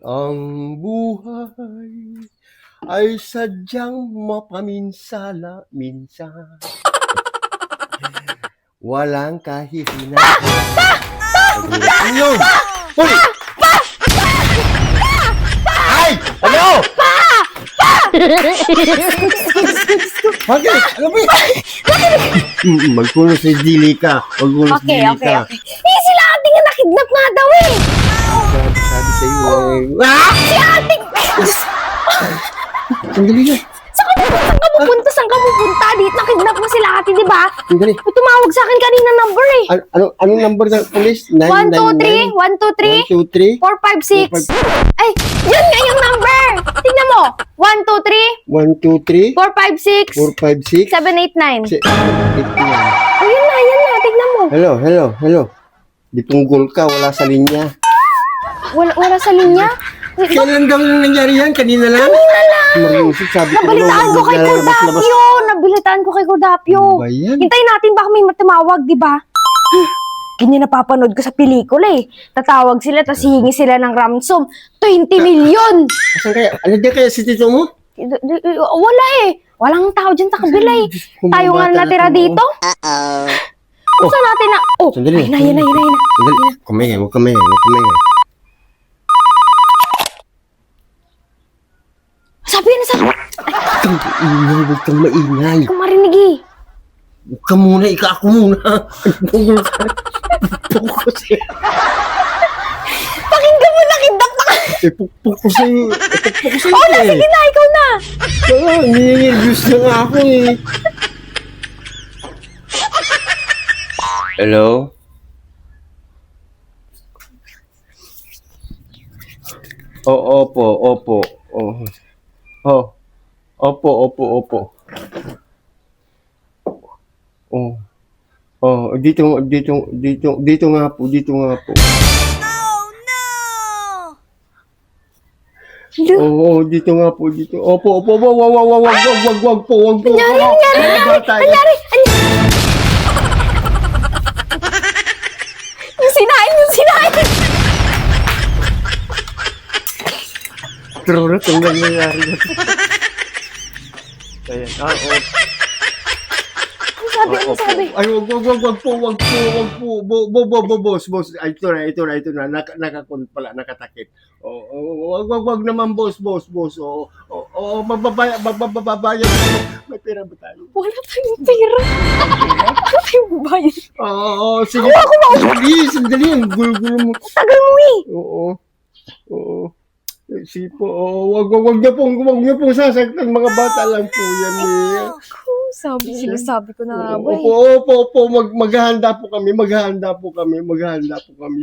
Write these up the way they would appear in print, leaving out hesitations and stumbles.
Ang buhay ay sadyang mapaminsala minsan. Walang kahihinatnan. Ano yun? Hoy! Ay! Ano? Bakit? Ano ba yun? Magkulo sa dili ka. Magkulo sa dili ka. Okay. Eh, sila ating nga nakidnap nga daw eh. Sabi sa'yo eh. Ah! Si ating... Sandali na. Saan ka pupunta? Dito nakidnap mo sila ate, di ba? Sandali. May tumawag sa akin kanina number eh. Anong number ng police? 123 456. Ay, yun nga yung number. Tingnan mo. 123 123 456 456 789. Oh, yun na. Tingnan mo. Hello. Di punggol ka, wala sa linya. Wala sa linya? Kailan daw yung nangyari yan? Kanina lang? Mariusip, sabi ko Nabalitaan ko kay Cordapio. Nabalitaan ko kay Cordapio. Ano ba yan? Hintayin natin baka may matumawag, di ba? Ganyan napapanood ko sa pelikula eh. Tatawag sila, tapos hihingi sila ng ransom. 20 million! Asan kaya? Ano din kaya si tito mo? Wala eh. Walang tao dyan sa kabila eh. Tayo nga natira dito. Saan natin na... Oh, Sandali. ayun na. Sandali. Huwag kamay. Sabi na sa... Huwag kang maingay. Kung marinig eh. Huwag ka muna, ako muna. Punggol ka. Focus eh. Pakinggan mo, nakidap na ka. Focus eh. Oh, sige na, ikaw na. Nini-nervous na nga ako eh. Hello? Opo. Opo. Dito nga po. Oo, dito nga po. Opo. Wag po. Anyari. Yung sinain. Pero itong nangyayari na ito. Ayan. Ano sabi? Ay, wag po. Boss. Ay, ito na. Nakakon pala, nakatakip. Wag naman, boss. Mababayad. May pera ba tayo? Wala tayong pera. Wala tayong bayad. Sige. Sandali. Ang gulo mo. Tagal mo eh. Oo. Sige po. Wag niyo pong sasaktan. Mga bata lang po yan eh. Sinasabi ko na nga ba eh. Opo. Maghahanda po kami.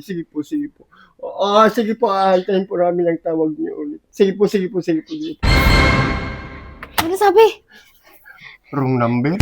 Sige po. Sige po. Aantayin po namin ang tawag niyo ulit. Sige po. Ano sabi? Wrong number?